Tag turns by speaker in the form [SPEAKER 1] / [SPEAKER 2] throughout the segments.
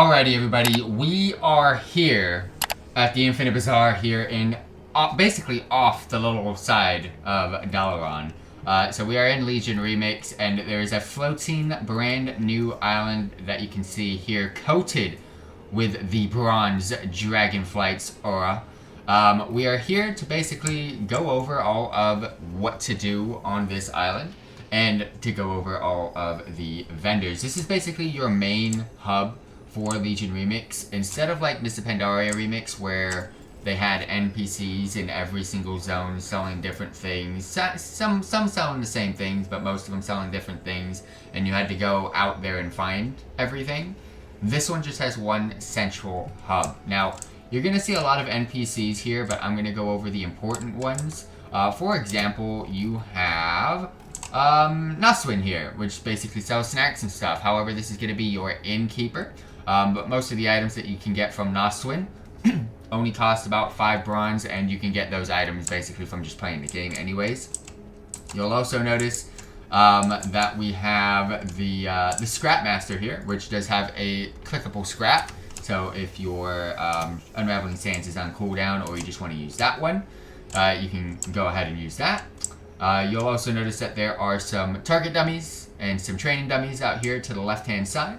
[SPEAKER 1] Alrighty, everybody, we are here at the Infinite Bazaar here in basically off the little side of Dalaran. So we are in Legion Remix, and there's a floating brand new island that you can see here, coated with the bronze Dragonflight's aura. We are here to basically go over all of what to do on this island, and to go over all of the vendors. This is basically your main hub for Legion Remix, instead of like Mr. Pandaria Remix, where they had NPCs in every single zone selling different things. Some selling the same things, but most of them selling different things, and you had to go out there and find everything. This one just has one central hub. Now, you're going to see a lot of NPCs here, but I'm going to go over the important ones. For example, you have Naswin here, which basically sells snacks and stuff. However, this is going to be your innkeeper. But most of the items that you can get from Naswin only cost about 5 bronze, and you can get those items basically from just playing the game anyways. You'll also notice that we have the Scrap Master here, which does have a clickable scrap. So if your Unraveling Sands is on cooldown, or you just want to use that one, you can go ahead and use that. You'll also notice that there are some target dummies and some training dummies out here to the left-hand side.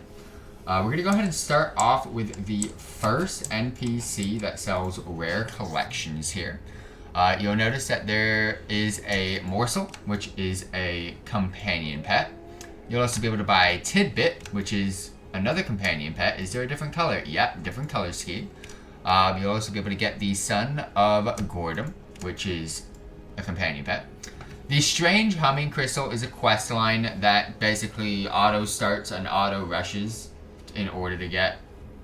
[SPEAKER 1] We're going to go ahead and start off with the first NPC that sells rare collections here. You'll notice that there is a Morsel, which is a companion pet. You'll also be able to buy Tidbit, which is another companion pet. Is there a different color? Yep, different color scheme. You'll also be able to get the Son of Gordom, which is a companion pet. The Strange Humming Crystal is a quest line that basically auto starts and auto rushes in order to get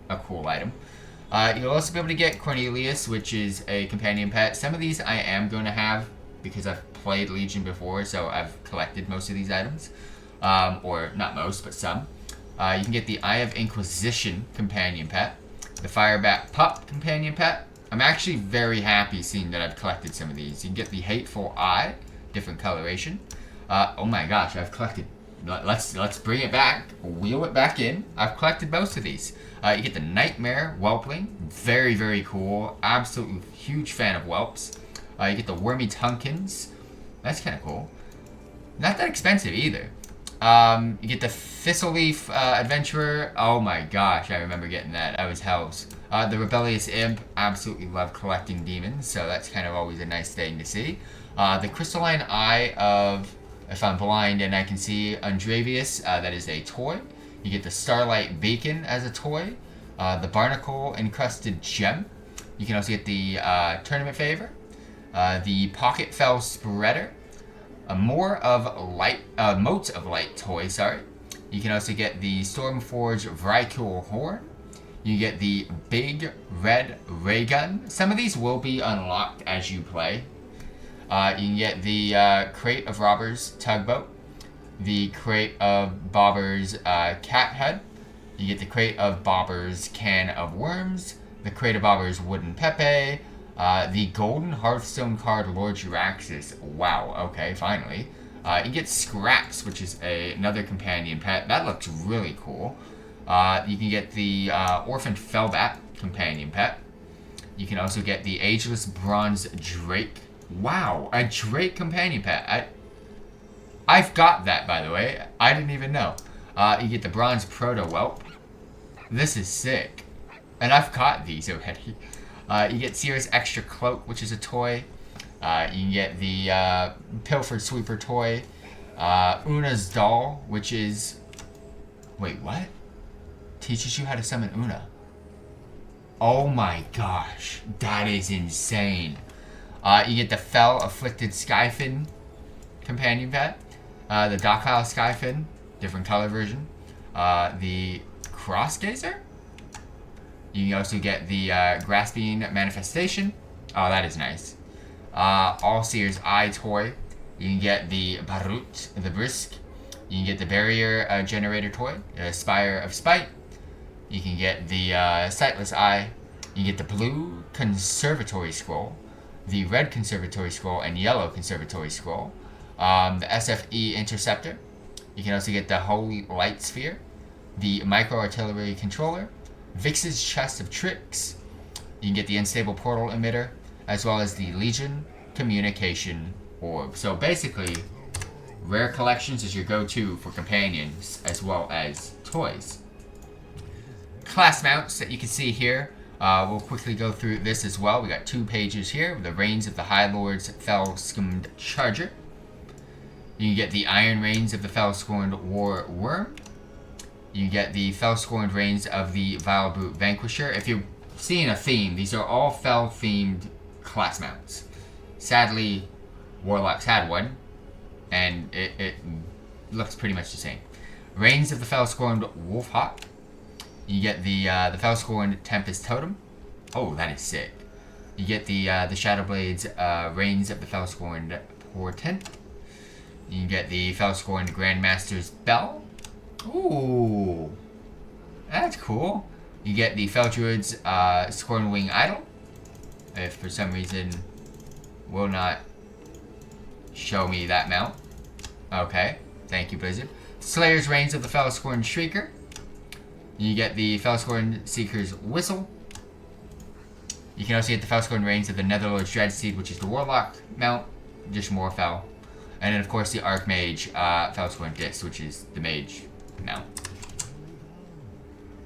[SPEAKER 1] a cool item. You'll also be able to get Cornelius, which is a companion pet. Some of these I am going to have because I've played Legion before, so I've collected most of these items. Or not most, but some. You can get the Eye of Inquisition companion pet, the Firebat Pup companion pet. I'm actually very happy seeing that I've collected some of these. You can get the Hateful Eye, different coloration. Oh my gosh, I've collected. Let's bring it back, wheel it back in. I've collected most of these. You get the Nightmare Whelpling, very, very cool. Absolutely huge fan of whelps. You get the Wormy Tunkins, that's kind of cool. Not that expensive either. You get the Thistlereef Adventurer. Oh my gosh, I remember getting that. That was hells. The Rebellious Imp, absolutely love collecting demons, so that's kind of always a nice thing to see. The Crystalline Eye of, if I'm blind and I can see, Andravius, that is a toy. You get the Starlight Beacon as a toy. The Barnacle Encrusted Gem. You can also get the Tournament Favor. The Pocket Fell Spreader. More of Light, Motes of Light toy, sorry. You can also get the Stormforged Vrykul Horn. You get the Big Red Ray Gun. Some of these will be unlocked as you play. You can get the Crate of Robbers Tugboat, the Crate of Bobber's Cat Head, you get the Crate of Bobber's Can of Worms, the Crate of Bobber's Wooden Pepe, the Golden Hearthstone card Lord Jiraxis. Wow, okay, finally. You get Scraps, which is another companion pet. That looks really cool. You can get the Orphan Fellbat companion pet. You can also get the Ageless Bronze Drake. Wow, a Drake companion pet. I've got that, by the way. I didn't even know. You get the Bronze Proto Whelp. This is sick. And I've got these already. You get Seer's Extra Cloak, which is a toy. You can get the Pilfered Sweeper toy. Una's Doll, which is... Wait, what? Teaches you how to summon Una. Oh my gosh. That is insane. You get the Fell Afflicted Skyfin companion pet, the Docile Skyfin, different color version, the Crossgazer. You can also get the Grasping Manifestation. Oh, that is nice. All Seer's Eye toy. You can get the Barut, the Brisk. You can get the Barrier Generator toy, Spire of Spite. You can get the Sightless Eye. You can get the Blue Conservatory Scroll, the Red Conservatory Scroll, and Yellow Conservatory Scroll. The SFE Interceptor. You can also get the Holy Light Sphere, the Micro Artillery Controller, Vix's Chest of Tricks. You can get the Unstable Portal Emitter, as well as the Legion Communication Orb. So basically, Rare Collections is your go-to for companions, as well as toys. Class mounts that you can see here. We'll quickly go through this as well. We got 2 pages here. The Reigns of the High Lord's Fell-Scummed Charger. You can get the Iron Reigns of the Fell-Scorned War Worm. You get the Fell-Scorned Reigns of the Vile Brute Vanquisher. If you're seeing a theme, these are all Fell-themed class mounts. Sadly, Warlocks had one, and it looks pretty much the same. Reigns of the Fell-Scorned Wolfhawk. You get the Fell-Scorned Tempest Totem. Oh, that is sick. You get the Shadowblade's Reigns of the Fell-Scorned Portent. You can get the Fell-Scorned Grandmaster's Bell. Ooh, that's cool. You get the Feldruid's Scorn Wing Idol. If for some reason will not show me that mount. Okay, thank you, Blizzard. Slayer's Reigns of the Fell-Scorned Shrieker. You get the Fell-Scorned Seeker's Whistle. You can also get the Fell-Scorned Reigns of the Netherlord's Dreadseed, which is the Warlock mount, just more Fell. And then, of course, the Archmage Fell-Scorned Disc, which is the Mage mount.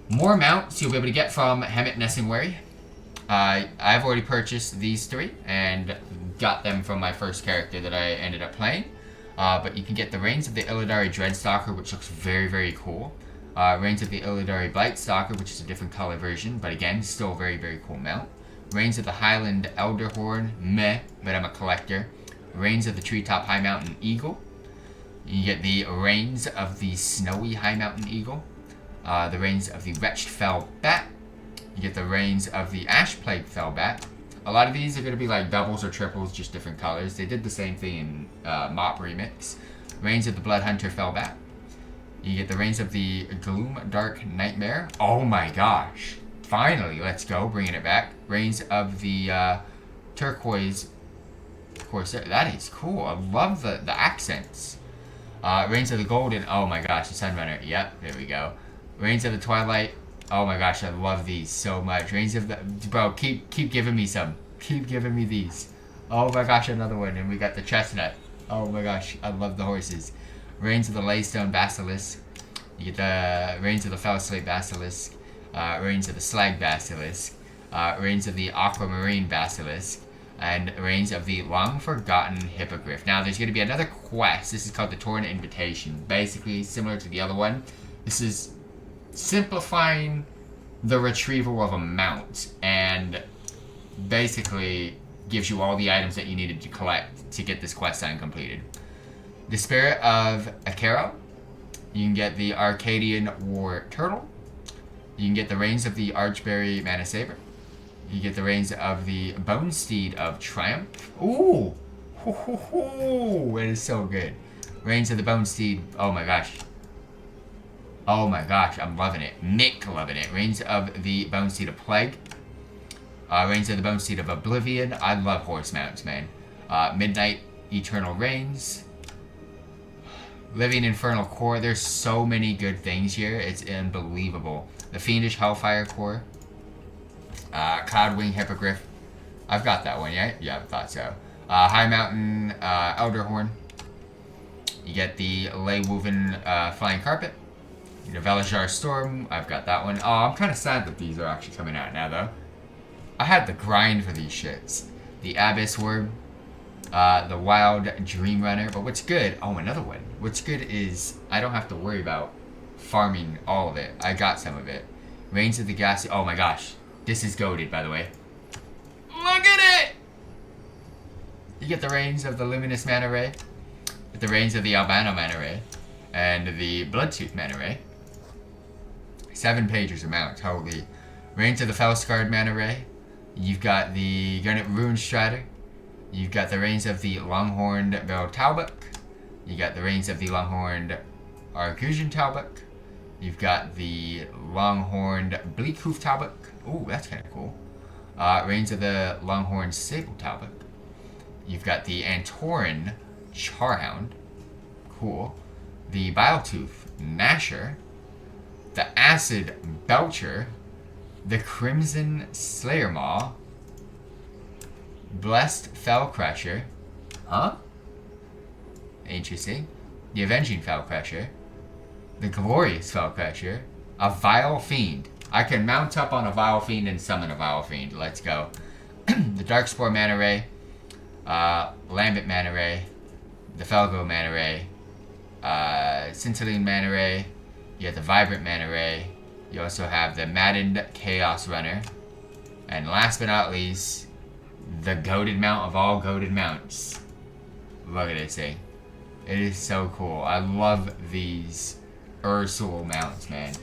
[SPEAKER 1] More mounts you'll be able to get from Hemet Nessingwary. I've already purchased these 3 and got them from my first character that I ended up playing. But you can get the Reigns of the Illidari Dreadstalker, which looks very, very cool. Reigns of the Illidari Blightstalker, which is a different color version, but again, still a very, very cool mount. Reigns of the Highland Elderhorn, meh, but I'm a collector. Reigns of the Treetop High Mountain Eagle. You get the Reigns of the Snowy High Mountain Eagle. The Reigns of the Wretched Fell Bat. You get the Reigns of the Ash Plague Fell Bat. A lot of these are going to be like doubles or triples, just different colors. They did the same thing in Mop Remix. Reigns of the Blood Hunter Fell Bat. You get the Reigns of the Gloom Dark Nightmare. Oh my gosh. Finally, let's go, bringing it back. Reigns of the Turquoise Corsair. That is cool. I love the accents. Reigns of the Golden. Oh my gosh, the Sunrunner. Yep, there we go. Reigns of the Twilight. Oh my gosh, I love these so much. Reigns of the... Bro, keep giving me some. Keep giving me these. Oh my gosh, another one. And we got the Chestnut. Oh my gosh, I love the horses. Reigns of the Laystone Basilisk. You get the Reigns of the Fellslate Basilisk. Reigns of the Slag Basilisk. Reigns of the Aquamarine Basilisk. And Reigns of the Long Forgotten Hippogriff. Now, there's going to be another quest. This is called the Torn Invitation. Basically, similar to the other one. This is simplifying the retrieval of a mount. And basically gives you all the items that you needed to collect to get this quest line completed. The Spirit of Akero. You can get the Arcadian War Turtle. You can get the Reigns of the Archberry Mana Saber. You get the Reigns of the Bone Steed of Triumph. Ooh! Hoo, hoo, hoo. It is so good. Reigns of the Bone Steed. Oh my gosh. Oh my gosh, I'm loving it. Mick loving it. Reigns of the Bone Steed of Plague. Reigns of the Bone Steed of Oblivion. I love horse mounts, man. Midnight Eternal Reigns. Living Infernal Core. There's so many good things here. It's unbelievable. The Fiendish Hellfire Core. Cloudwing Hippogriff. I've got that one, yeah? Yeah, I thought so. High Mountain Elderhorn. You get the Leywoven Flying Carpet. You know, Velajar Storm. I've got that one. Oh, I'm kind of sad that these are actually coming out now, though. I had the grind for these shits. The Abyss Worm. The Wild Dream Runner. But what's good... Oh, another one. What's good is I don't have to worry about farming all of it. I got some of it. Reigns of the Gas... Oh my gosh. This is goated, by the way. Look at it! You get the Reigns of the Luminous Mana Ray. The Reigns of the Albano Mana Ray. And the Bloodtooth Mana Ray. 7 pages amount, holy. Reigns of the Fellscarred Mana Ray. You've got the Garnet Rune Strider. You've got the Reigns of the Longhorned Barrel Talbuk. You got the Reigns of the Longhorned Arcusian Talbuk. You've got the Longhorned Bleakhoof Talbuk. Ooh, that's kind of cool. Reigns of the Longhorned Sable Talbuk. You've got the Antoran Charhound. Cool. The Biletooth Gnasher. The Acid Belcher. the Crimson Slayer Maw, Blessed Fell Crusher, huh? Interesting. The Avenging Fell Crusher, the Glorious Fell Crusher, a Vile Fiend. I can mount up on a Vile Fiend and summon a Vile Fiend. Let's go. The Darkspore Manta Ray, Lambent Manta Ray, the Felgo Manta Ray, Scintilline Manta Ray, you have the Vibrant Manta Ray, you also have the Maddened Chaos Runner, and last but not least, the goated mount of all goated mounts. Look at this thing. It is so cool. I love these Ursul mounts, man.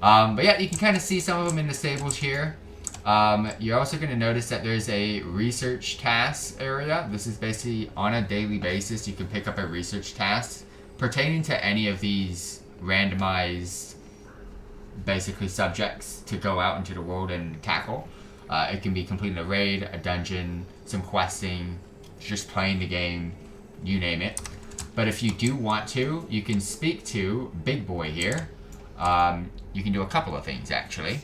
[SPEAKER 1] But yeah, you can kind of see some of them in the stables here. You're also going to notice that there's a research task area. This is basically on a daily basis. You can pick up a research task pertaining to any of these randomized, basically, subjects to go out into the world and tackle. It can be completing a raid, a dungeon, some questing, just playing the game, you name it. But if you do want to, you can speak to Big Boy here. You can do a couple of things, actually.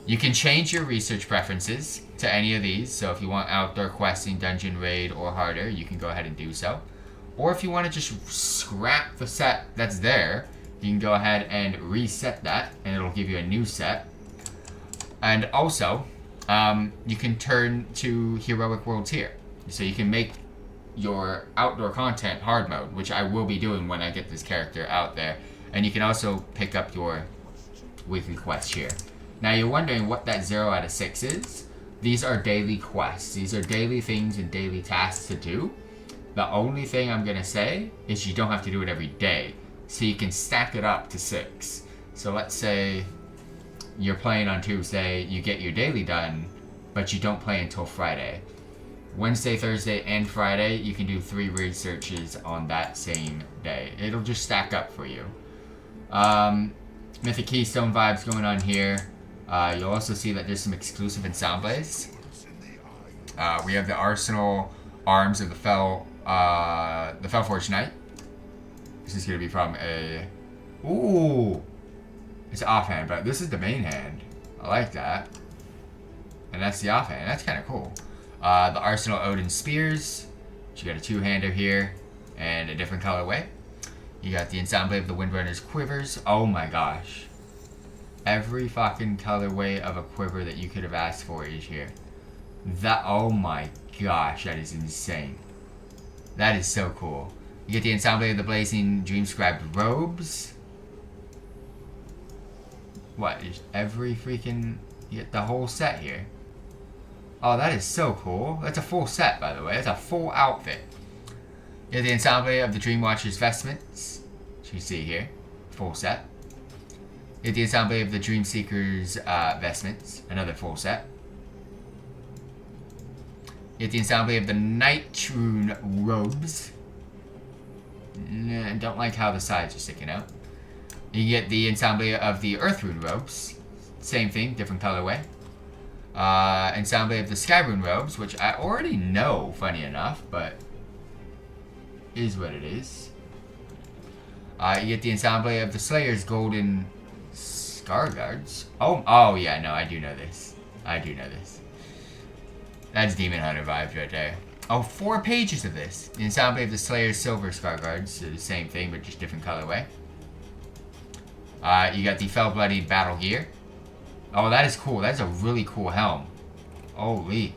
[SPEAKER 1] You can change your research preferences to any of these. So if you want outdoor questing, dungeon raid, or harder, you can go ahead and do so. Or if you want to just scrap the set that's there, you can go ahead and reset that, and it'll give you a new set. And also, you can turn to Heroic Worlds here. So you can make your outdoor content hard mode, which I will be doing when I get this character out there. And you can also pick up your weekly quest here. Now you're wondering what that 0 out of 6 is. These are daily quests. These are daily things and daily tasks to do. The only thing I'm going to say is you don't have to do it every day. So you can stack it up to 6. So let's say you're playing on Tuesday, you get your daily done, but you don't play until Friday. Wednesday, Thursday, and Friday, you can do 3 researches on that same day. It'll just stack up for you. Mythic Keystone vibes going on here. You'll also see that there's some exclusive ensembles. We have the Arsenal Arms of the Fellforged Knight. This is going to be from a... Ooh! It's offhand, but this is the main hand. I like that. And that's the offhand. That's kind of cool. The Arsenal Odin Spears. You got a 2-hander here. And a different colorway. You got the Ensemble of the Windrunner's Quivers. Oh my gosh. Every fucking colorway of a quiver that you could have asked for is here. That, oh my gosh, that is insane. That is so cool. You get the Ensemble of the Blazing Dreamscribed Robes. What, is every freaking... You get the whole set here. Oh, that is so cool. That's a full set, by the way. That's a full outfit. You have the Ensemble of the Dreamwatcher's Vestments, which you see here. Full set. You have the Ensemble of the Dreamseeker's Vestments. Another full set. You have the Ensemble of the Nightrune Robes. Nah, don't like how the sides are sticking out. You get the Ensemble of the Earthrune Robes. Same thing, different colorway. Ensemble of the Skyrune Robes, which I already know, funny enough, but is what it is. You get the Ensemble of the Slayer's Golden Scarguards. Oh yeah, no, I do know this. I do know this. That's Demon Hunter vibes right there. Oh, 4 pages of this. The Ensemble of the Slayer's Silver Scarguards, so the same thing, but just different colorway. You got the Fell-Bloodied Battle Gear. Oh, that is cool. That's a really cool helm. Holy.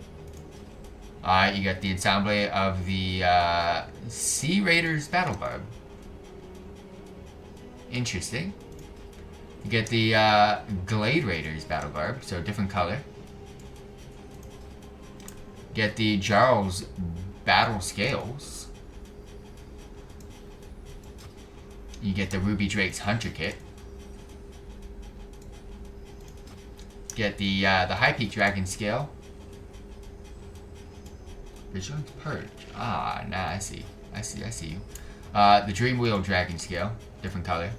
[SPEAKER 1] You got the Ensemble of the Sea Raiders Battle Barb. Interesting. You get the Glade Raiders Battle Barb, so different color. Get the Jarl's Battle Scales. You get the Ruby Drake's Hunter Kit. Get the High Peak Dragon Scale. Vigilance Purge. Ah, nah, I see. I see you. The Dreamwheel Dragon Scale. Different color.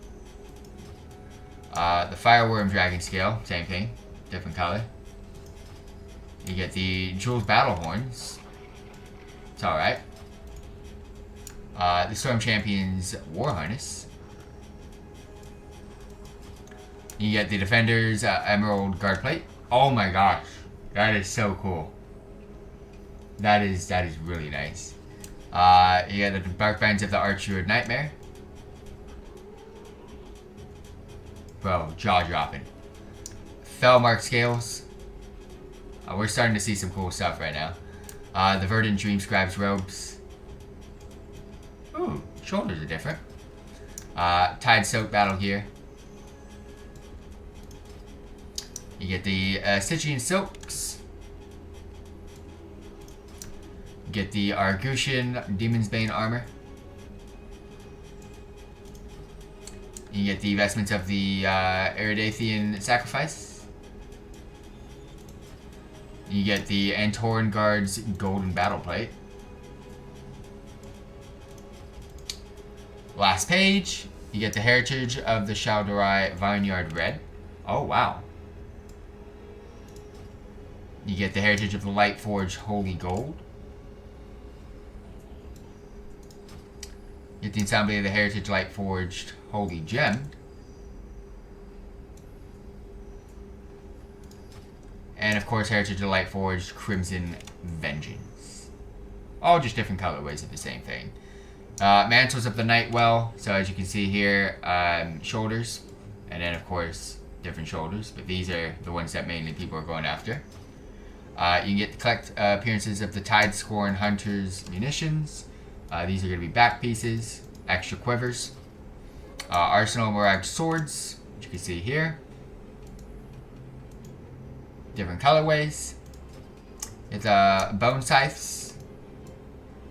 [SPEAKER 1] The Fireworm Dragon Scale. Same thing. Different color. You get the Jules Battle Horns. It's alright. The Storm Champion's War Harness. You get the Defender's Emerald Guard Plate. Oh my gosh. That is so cool. That is really nice. You get the Bark Bands of the Archer Nightmare. Bro, jaw dropping. Fellmark Scales. We're starting to see some cool stuff right now. The Verdant Dream Scribe's Robes. Ooh, shoulders are different. Tide Soak Battle Gear. You get the Stygian Silks. You get the Argusian Demon's Bane Armor. You get the Vestments of the Iridathian Sacrifice. You get the Antoran Guard's Golden Battle Plate. Last page, you get the Heritage of the Shaldorai Vineyard Red. Oh, wow. You get the Heritage of the Lightforged Holy Gold. You get the Ensemble of the Heritage Lightforged Holy Gem. And of course, Heritage of the Lightforged Crimson Vengeance. All just different colorways of the same thing. Mantles of the Nightwell. So as you can see here, shoulders. And then of course, different shoulders. But these are the ones that mainly people are going after. You can get the collect appearances of the Tidescorn Hunter's Munitions. These are going to be back pieces, extra quivers. Arsenal Morag Swords, which you can see here. Different colorways. It's Bone Scythes,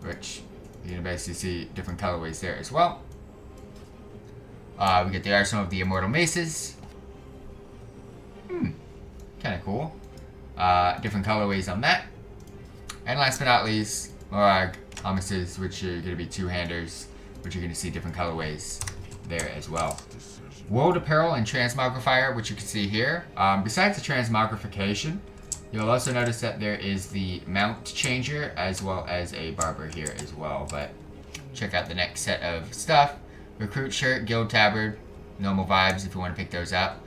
[SPEAKER 1] which you can basically see different colorways there as well. We get the Arsenal of the Immortal Maces. Kind of cool. Different colorways on that. And last but not least, Morag Amices, which are going to be two-handers, which you're going to see different colorways there as well. World Apparel and Transmogrifier, which you can see here. Besides the transmogrification, you'll also notice that there is the mount changer as well as a barber here as well. But check out the next set of stuff. Recruit shirt, guild tabard, normal vibes if you want to pick those up.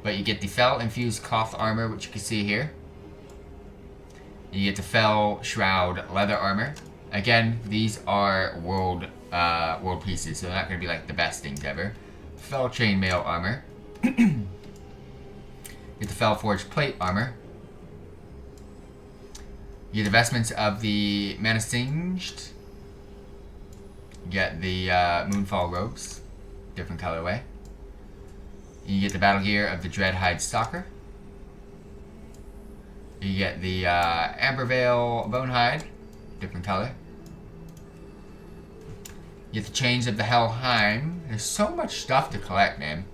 [SPEAKER 1] But you get the Fel infused cloth armor, which you can see here. You get the Fel shroud leather armor. Again, these are world pieces, so they're not going to be like the best things ever. Fel chainmail armor. Get the Fel forged plate armor. You get the vestments of the Mana Singed. You get the Moonfall robes, different colorway. You get the battle gear of the Dreadhide Stalker. You get the Ambervale Bonehide, different color. You get the Chains of the Helheim. There's so much stuff to collect, man.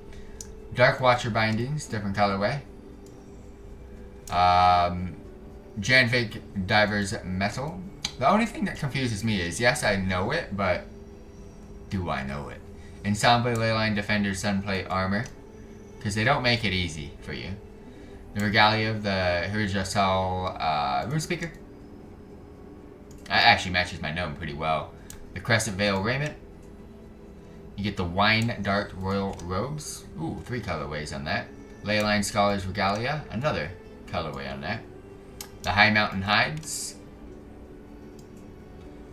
[SPEAKER 1] Dark Watcher bindings, different colorway. Janvik Diver's Metal. The only thing that confuses me is, yes, I know it, but do I know it? Ensemble Leyline Defender Sunplate Armor. Because they don't make it easy for you. The Regalia of the Hirjasal Runespeaker. That actually matches my gnome pretty well. The Crescent Veil Raiment. You get the Wine Dart Royal Robes. Ooh, 3 colorways on that. Leyline Scholar's Regalia. Another colorway on that. The High Mountain Hides.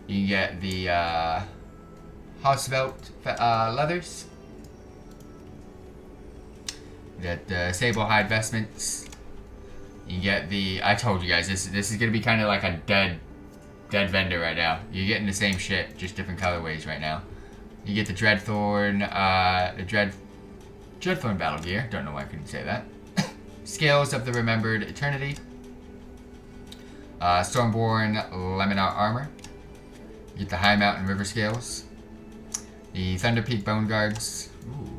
[SPEAKER 1] You get the Hausvelt Leathers. You get the Sable Hide Vestments. You get the... I told you guys, this is going to be kind of like a dead vendor right now. You're getting the same shit, just different colorways right now. You get the Dreadthorn, Dreadthorn Battle Gear. Don't know why I couldn't say that. Scales of the Remembered Eternity. Stormborn Leminar Armor. You get the High Mountain River Scales. The Thunder Peak Bone Guards. Ooh.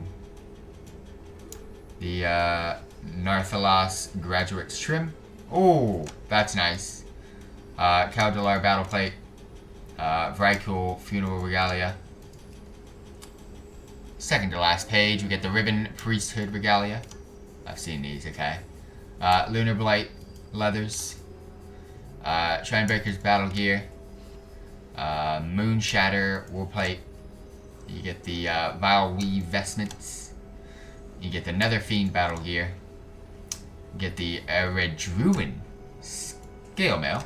[SPEAKER 1] The Narthalos Graduate's Trim. Oh, that's nice. Caldelar Battle Plate. Vrykul Funeral Regalia. Second to last page, we get the Ribbon Priesthood Regalia. I've seen these, okay. Lunar Blight Leathers. Shrinebreaker's Battle Gear. Moon Shatter Warplate. You get the Vile Weave Vestments. You get the Nether Fiend battle gear. You get the Eredruin scale mail.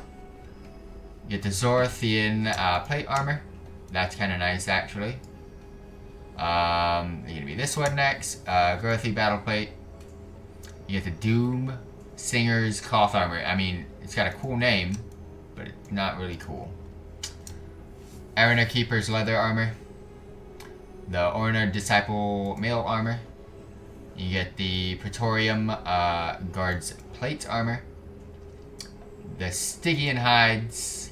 [SPEAKER 1] You get the Zorathian plate armor. That's kind of nice, actually. Gonna be this one next. Girthy battle plate. You get the Doom Singer's cloth armor. I mean, it's got a cool name, but it's not really cool. Arena Keeper's leather armor. The Orna Disciple mail armor. You get the Praetorium Guard's plate armor. The Stygian hides.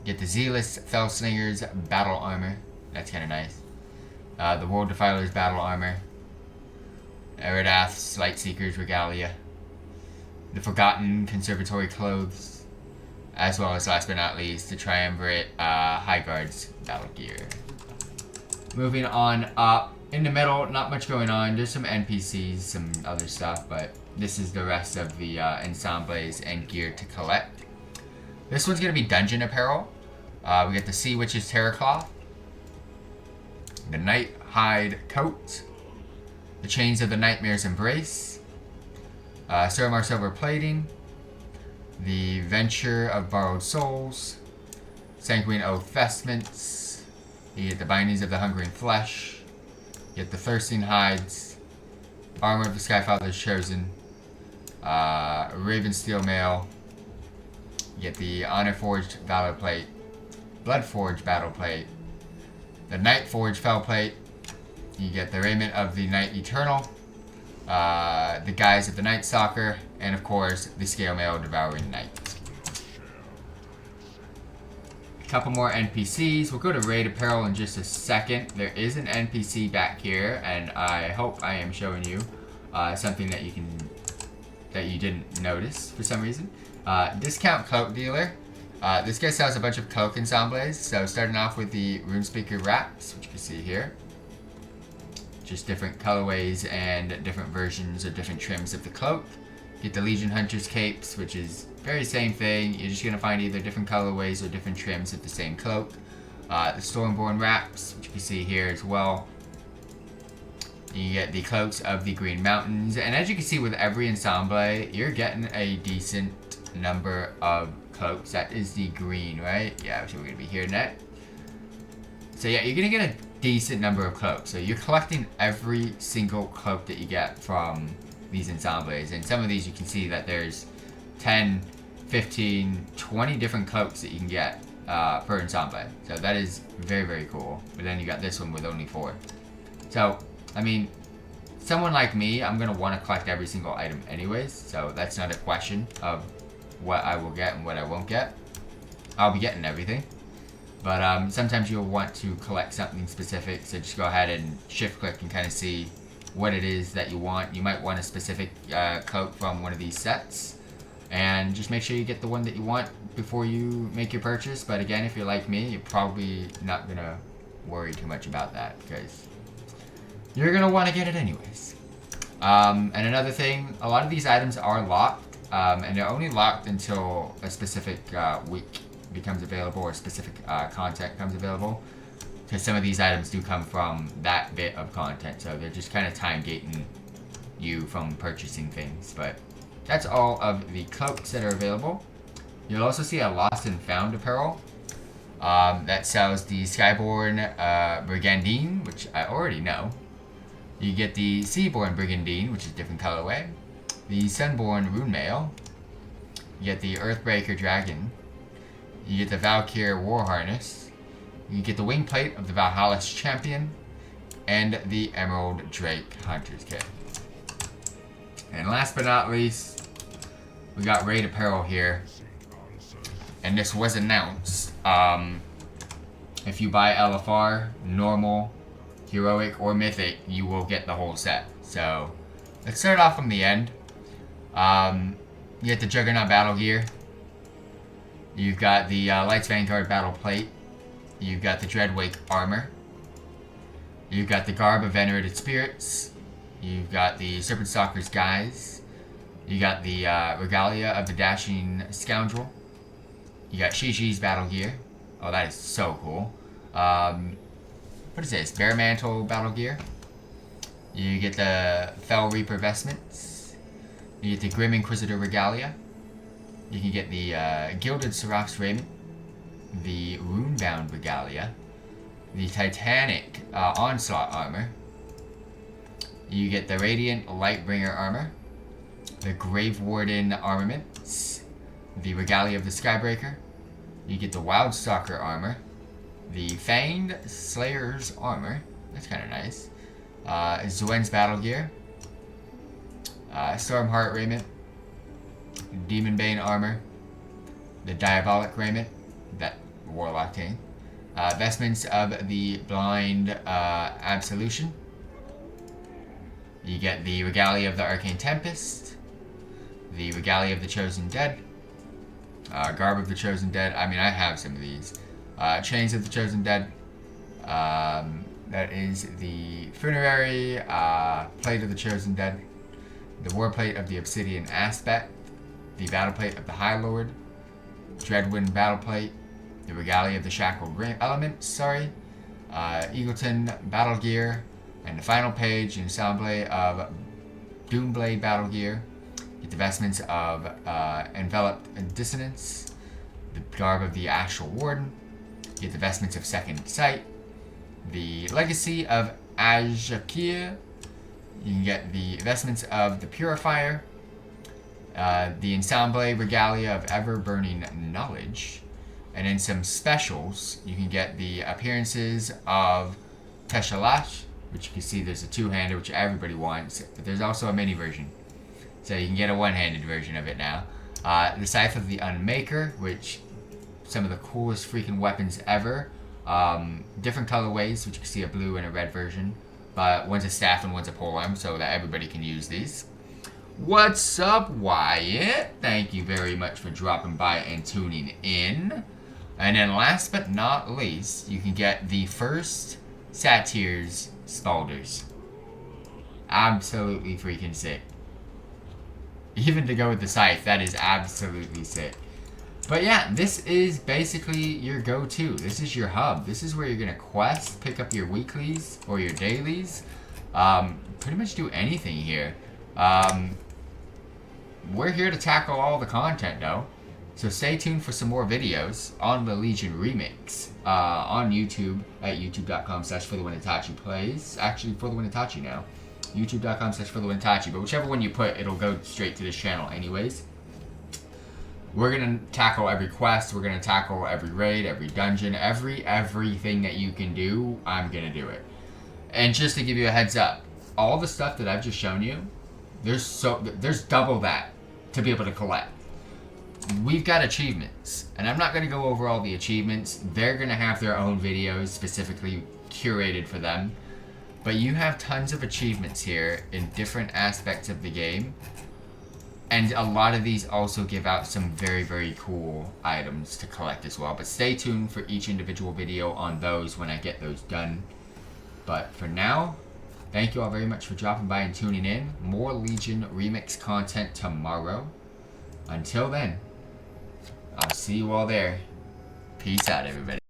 [SPEAKER 1] You get the Zealous Fellslinger's battle armor. That's kind of nice. The World Defiler's battle armor. Eridath's Lightseeker's regalia. The Forgotten Conservatory clothes. As well as, last but not least, the Triumvirate High Guard's battle gear. Moving on up. In the middle, not much going on. There's some NPCs, some other stuff, but this is the rest of the ensembles and gear to collect. This one's going to be dungeon apparel. We get the Sea Witch's Terror Cloth. The Night Hide Coat. The Chains of the Nightmare's Embrace. Suramar Silver Plating. The Venture of Borrowed Souls. Sanguine Oath Vestments. You get the Bindings of the Hungering Flesh. You get the Thirsting Hides. Armor of the Skyfather's Chosen. Raven Steel Mail. You get the Honor Forged Valor Plate. Blood Forged Battle Plate. The Night Forged Fell Plate. You get the Raiment of the Night Eternal. The Guise of the Night Stalker. And of course, the Scale Mail Devouring Night. A couple more NPCs. We'll go to Raid Apparel in just a second. There is an NPC back here, and I hope I am showing you something that you didn't notice for some reason. Discount Cloak Dealer. This guy sells a bunch of cloak ensembles. So starting off with the Runespeaker wraps, which you can see here. Just different colorways and different versions or different trims of the cloak. Get the Legion Hunter's capes, which is very same thing. You're just going to find either different colorways or different trims of the same cloak. The Stormborn wraps, which you can see here as well. You get the cloaks of the Green Mountains. And as you can see with every ensemble, you're getting a decent number of cloaks. That is the green, right? Yeah, so we're going to be here next. So yeah, you're going to get a decent number of cloaks. So you're collecting every single cloak that you get from these ensembles. And some of these you can see that there's 10, 15, 20 different cloaks that you can get per ensemble. So that is very, very cool. But then you got this one with only 4. So, I mean, someone like me, I'm going to want to collect every single item anyways. So that's not a question of what I will get and what I won't get. I'll be getting everything. But sometimes you'll want to collect something specific. So just go ahead and shift click and kind of see what it is that you want. You might want a specific cloak from one of these sets. And just make sure you get the one that you want before you make your purchase. But again, if you're like me, you're probably not going to worry too much about that, because you're going to want to get it anyways. And another thing, a lot of these items are locked. And they're only locked until a specific week becomes available, or specific content comes available. Because some of these items do come from that bit of content. So they're just kind of time gating you from purchasing things. But that's all of the cloaks that are available. You'll also see a Lost and Found apparel that sells the Skyborn Brigandine, which I already know. You get the Seaborn Brigandine, which is a different colorway. The Sunborn Rune Mail. You get the Earthbreaker Dragon. You get the Valkyr War Harness. You get the Wing Plate of the Valhalla's Champion. And the Emerald Drake Hunter's Kit. And last but not least, we got Raid Apparel here. And this was announced. If you buy LFR, Normal, Heroic, or Mythic, you will get the whole set. So, let's start off from the end. You get the Juggernaut Battle Gear. You've got the Lights Vanguard Battle Plate. You've got the Dreadwake Armor. You've got the Garb of Venerated Spirits. You've got the Serpent Stalker's Guise. You got the Regalia of the Dashing Scoundrel. You got Shiji's Battle Gear. Oh, that is so cool. What is this? Bare Mantle Battle Gear. You get the Fell Reaper vestments. You get the Grim Inquisitor regalia. You can get the Gilded Seraph's raiment, the Runebound regalia, the Titanic Onslaught armor. You get the Radiant Lightbringer armor, the Grave Warden armaments, the regalia of the Skybreaker. You get the Wildstalker armor, the Fanged Slayer's armor. That's kind of nice. Zuen's battle gear, Stormheart raiment, Demon Bane armor, the Diabolic raiment, that Warlock thing, vestments of the Blind Absolution. You get the regalia of the Arcane Tempest, the regalia of the Chosen Dead, Garb of the Chosen Dead. I mean, I have some of these. Chains of the Chosen Dead. That is the Funerary Plate of the Chosen Dead, the War Plate of the Obsidian Aspect, the Battle Plate of the High Lord, Dreadwind Battle Plate, the Regalia of the Shackled Elements, Eagleton Battle Gear, and the final page, Ensemble of Doomblade Battle Gear. Get the vestments of Enveloped Dissonance, the Garb of the Astral Warden. Get the vestments of Second Sight, the Legacy of Ajakir. You can get the vestments of the Purifier, the Ensemble Regalia of Ever-Burning Knowledge, and in some specials, you can get the appearances of Teshalash, which you can see there's a two-hander, which everybody wants, but there's also a mini version. So you can get a one-handed version of it now. The Scythe of the Unmaker, which some of the coolest freaking weapons ever. Different colorways, which you can see a blue and a red version. But one's a staff and one's a polearm, so that everybody can use these. What's up, Wyatt? Thank you very much for dropping by and tuning in. And then last but not least, you can get the first Satyrs Spalders. Absolutely freaking sick. Even to go with the Scythe, that is absolutely sick. But yeah, this is basically your go-to. This is your hub. This is where you're going to quest, pick up your weeklies or your dailies. Pretty much do anything here. We're here to tackle all the content though. So stay tuned for some more videos on the Legion Remix on YouTube at youtube.com/ForTheWinItachi plays. Actually, ForTheWinItachi now. youtube.com/ForTheWinItachi. But whichever one you put, it'll go straight to this channel anyways. We're going to tackle every quest, we're going to tackle every raid, every dungeon, everything that you can do, I'm going to do it. And just to give you a heads up, all the stuff that I've just shown you, there's double that to be able to collect. We've got achievements, and I'm not going to go over all the achievements. They're going to have their own videos specifically curated for them. But you have tons of achievements here in different aspects of the game. And a lot of these also give out some very, very cool items to collect as well. But stay tuned for each individual video on those when I get those done. But for now, thank you all very much for dropping by and tuning in. More Legion Remix content tomorrow. Until then, I'll see you all there. Peace out, everybody.